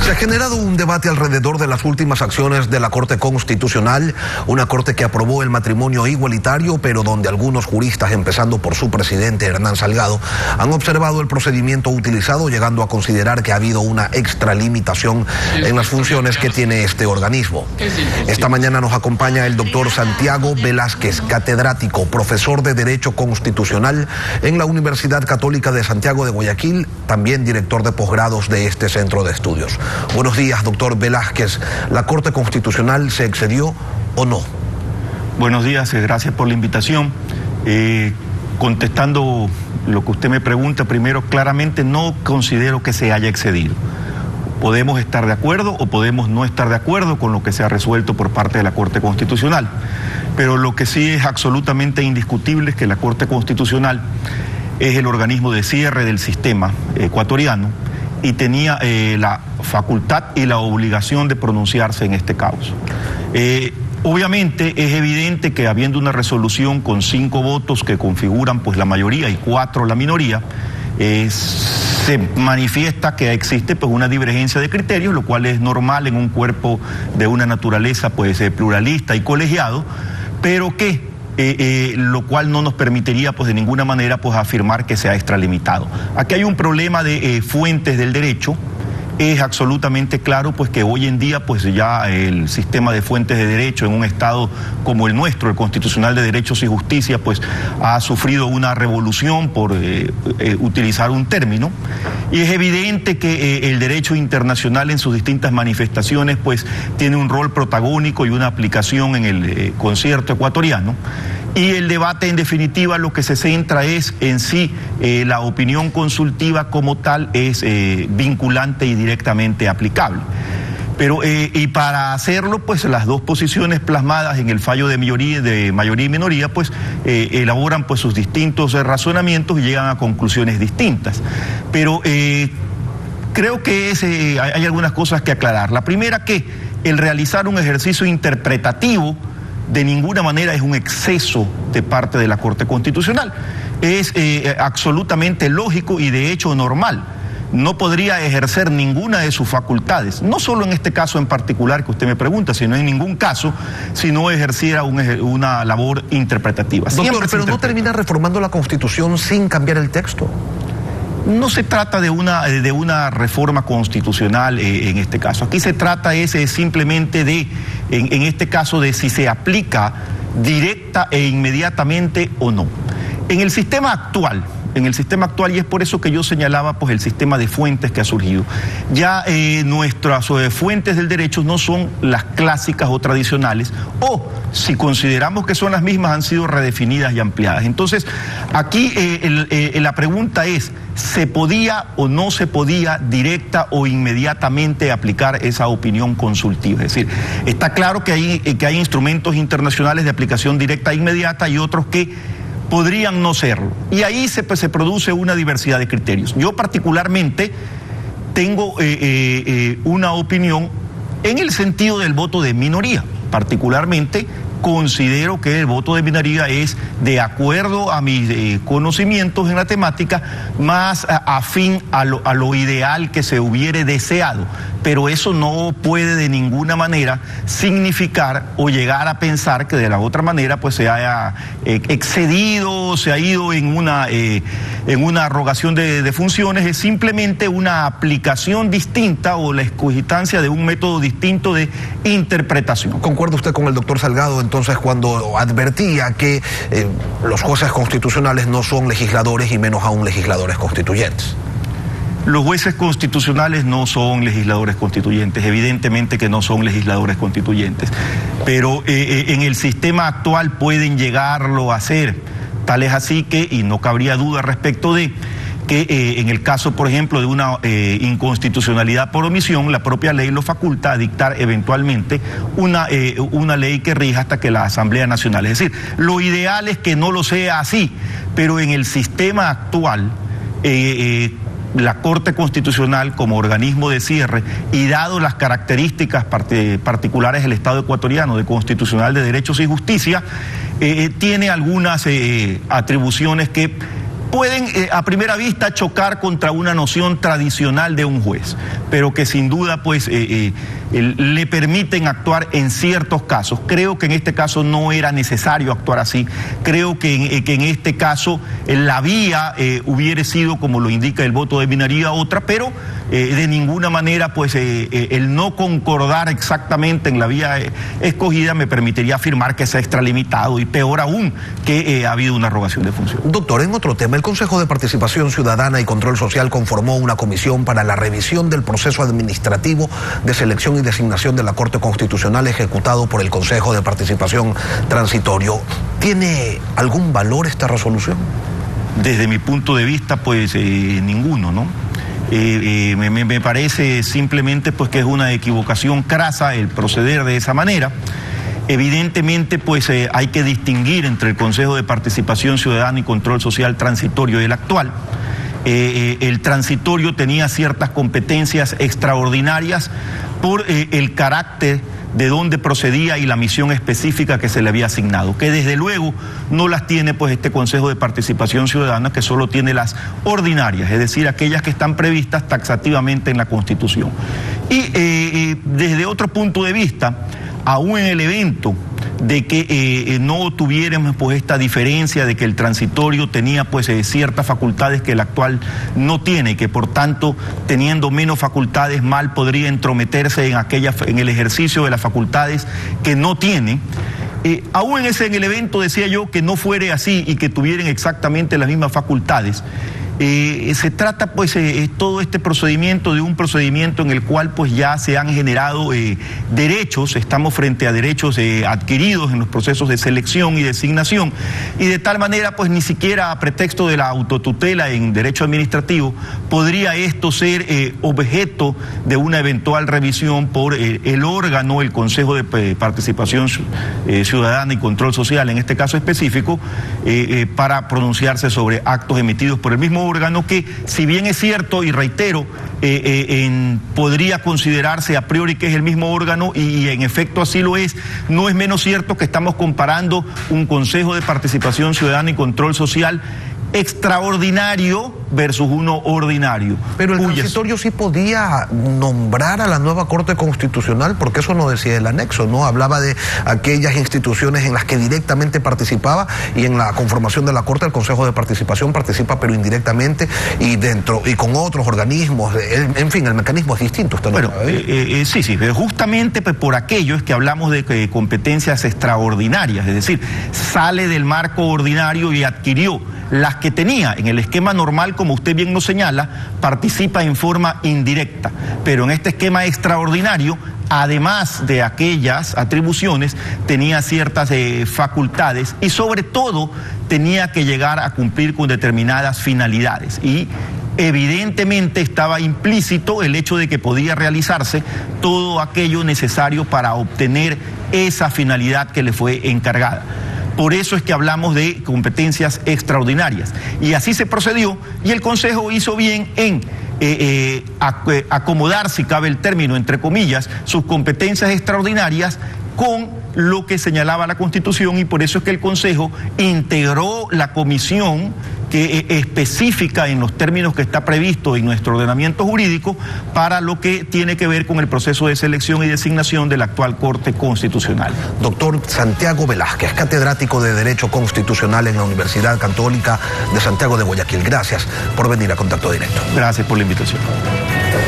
Se ha generado un debate alrededor de las últimas acciones de la Corte Constitucional, una corte que aprobó el matrimonio igualitario, pero donde algunos juristas, empezando por su presidente Hernán Salgado, han observado el procedimiento utilizado, llegando a considerar que ha habido una extralimitación en las funciones que tiene este organismo. Esta mañana nos acompaña el doctor Santiago Velázquez, catedrático, profesor de Derecho Constitucional en la Universidad Católica de Santiago de Guayaquil, también director de posgrados de este centro de estudios. Buenos días, doctor Velázquez. ¿La Corte Constitucional se excedió o no? Buenos días, gracias por la invitación. Contestando lo que usted me pregunta, primero, claramente no considero que se haya excedido. Podemos estar de acuerdo o podemos no estar de acuerdo con lo que se ha resuelto por parte de la Corte Constitucional, pero lo que sí es absolutamente indiscutible es que la Corte Constitucional es el organismo de cierre del sistema ecuatoriano y tenía la facultad y la obligación de pronunciarse en este caso. Obviamente es evidente que habiendo una resolución con 5 votos que configuran pues la mayoría y 4 la minoría, se manifiesta que existe pues una divergencia de criterios, lo cual es normal en un cuerpo de una naturaleza pues pluralista y colegiado, pero que lo cual no nos permitiría pues de ninguna manera pues afirmar que se ha extralimitado. Aquí hay un problema de fuentes del derecho. Es absolutamente claro pues que hoy en día pues ya el sistema de fuentes de derecho en un estado como el nuestro, el Constitucional de Derechos y Justicia, pues ha sufrido una revolución por utilizar un término, y es evidente que el derecho internacional en sus distintas manifestaciones pues tiene un rol protagónico y una aplicación en el concierto ecuatoriano. Y el debate, en definitiva, lo que se centra es en si la opinión consultiva como tal es vinculante y directamente aplicable. Pero, y para hacerlo, pues las dos posiciones plasmadas en el fallo de mayoría y minoría, pues elaboran pues sus distintos razonamientos y llegan a conclusiones distintas. Pero creo que hay algunas cosas que aclarar. La primera, que el realizar un ejercicio interpretativo de ninguna manera es un exceso de parte de la Corte Constitucional. Es absolutamente lógico y de hecho normal. No podría ejercer ninguna de sus facultades, no solo en este caso en particular que usted me pregunta, sino en ningún caso si no ejerciera una labor interpretativa. Doctor, pero ¿no termina reformando la Constitución sin cambiar el texto? No se trata de una reforma constitucional en este caso. Aquí se trata simplemente en este caso, de si se aplica directa e inmediatamente o no. En el sistema actual, y es por eso que yo señalaba pues el sistema de fuentes que ha surgido, ya nuestras fuentes del derecho no son las clásicas o tradicionales, o si consideramos que son las mismas, han sido redefinidas y ampliadas. Entonces, aquí la pregunta es, ¿se podía o no se podía directa o inmediatamente aplicar esa opinión consultiva? Es decir, está claro que hay instrumentos internacionales de aplicación directa e inmediata y otros que podrían no serlo. Y ahí se produce una diversidad de criterios. Yo particularmente tengo una opinión en el sentido del voto de minoría. Particularmente considero que el voto de minoría es, de acuerdo a mis conocimientos en la temática, más afín a lo ideal que se hubiere deseado. Pero eso no puede de ninguna manera significar o llegar a pensar que de la otra manera pues se haya excedido, se ha ido en una arrogación de funciones. Es simplemente una aplicación distinta o la excogitancia de un método distinto de interpretación. ¿Concuerda usted con el doctor Salgado entonces cuando advertía que los jueces constitucionales no son legisladores y menos aún legisladores constituyentes? Los jueces constitucionales no son legisladores constituyentes, evidentemente que no son legisladores constituyentes, pero en el sistema actual pueden llegarlo a ser. Tal es así que, y no cabría duda respecto de que en el caso, por ejemplo, de una inconstitucionalidad por omisión, la propia ley lo faculta a dictar eventualmente una ley que rija hasta que la Asamblea Nacional. Es decir, lo ideal es que no lo sea así, pero en el sistema actual, la Corte Constitucional como organismo de cierre y dado las características particulares del Estado ecuatoriano de Constitucional de Derechos y Justicia, tiene algunas atribuciones que pueden a primera vista chocar contra una noción tradicional de un juez, pero que sin duda pues le permiten actuar en ciertos casos. Creo que en este caso no era necesario actuar así. Creo que en este caso la vía hubiera sido, como lo indica el voto de minoría, otra, pero de ninguna manera pues el no concordar exactamente en la vía escogida me permitiría afirmar que se ha extralimitado, y peor aún que ha habido una arrogación de función. Doctor, en otro tema, el Consejo de Participación Ciudadana y Control Social conformó una comisión para la revisión del proceso administrativo de selección y designación de la Corte Constitucional ejecutado por el Consejo de Participación Transitorio. ¿Tiene algún valor esta resolución? Desde mi punto de vista, pues ninguno, ¿no? Me parece simplemente pues que es una equivocación crasa el proceder de esa manera. Evidentemente pues hay que distinguir entre el Consejo de Participación Ciudadana y Control Social transitorio y el actual. El transitorio tenía ciertas competencias extraordinarias por el carácter de dónde procedía y la misión específica que se le había asignado, que desde luego no las tiene pues este Consejo de Participación Ciudadana, que solo tiene las ordinarias, es decir, aquellas que están previstas taxativamente en la Constitución. Y desde otro punto de vista, aún en el evento de que no tuviéramos pues esta diferencia de que el transitorio tenía pues ciertas facultades que el actual no tiene, que por tanto teniendo menos facultades mal podría entrometerse en el ejercicio de las facultades que no tiene. Aún en el evento decía yo que no fuere así y que tuvieran exactamente las mismas facultades. Se trata pues todo este procedimiento de un procedimiento en el cual pues ya se han generado derechos, estamos frente a derechos adquiridos en los procesos de selección y designación, y de tal manera pues ni siquiera a pretexto de la autotutela en derecho administrativo podría esto ser objeto de una eventual revisión por el órgano, el Consejo de Participación Ciudadana y Control Social, en este caso específico, para pronunciarse sobre actos emitidos por el mismo órgano que, si bien es cierto, y reitero, podría considerarse a priori que es el mismo órgano, y en efecto así lo es, no es menos cierto que estamos comparando un Consejo de Participación Ciudadana y Control Social extraordinario versus uno ordinario. Pero el transitorio sí podía nombrar a la nueva Corte Constitucional, porque eso no decía el anexo, ¿no? Hablaba de aquellas instituciones en las que directamente participaba, y en la conformación de la Corte el Consejo de Participación participa pero indirectamente, y con otros organismos, en fin, el mecanismo es distinto. Bueno, sí, pero justamente pues, por aquello es que hablamos de competencias extraordinarias, es decir, sale del marco ordinario y adquirió las que tenía en el esquema normal, como usted bien nos señala, participa en forma indirecta, pero en este esquema extraordinario, además de aquellas atribuciones, tenía ciertas facultades y sobre todo tenía que llegar a cumplir con determinadas finalidades, y evidentemente estaba implícito el hecho de que podía realizarse todo aquello necesario para obtener esa finalidad que le fue encargada. Por eso es que hablamos de competencias extraordinarias. Y así se procedió, y el Consejo hizo bien en acomodar, si cabe el término, entre comillas, sus competencias extraordinarias con lo que señalaba la Constitución, y por eso es que el Consejo integró la comisión que específica en los términos que está previsto en nuestro ordenamiento jurídico para lo que tiene que ver con el proceso de selección y designación de la actual Corte Constitucional. Doctor Santiago Velázquez, catedrático de Derecho Constitucional en la Universidad Católica de Santiago de Guayaquil. Gracias por venir a Contacto Directo. Gracias por la invitación.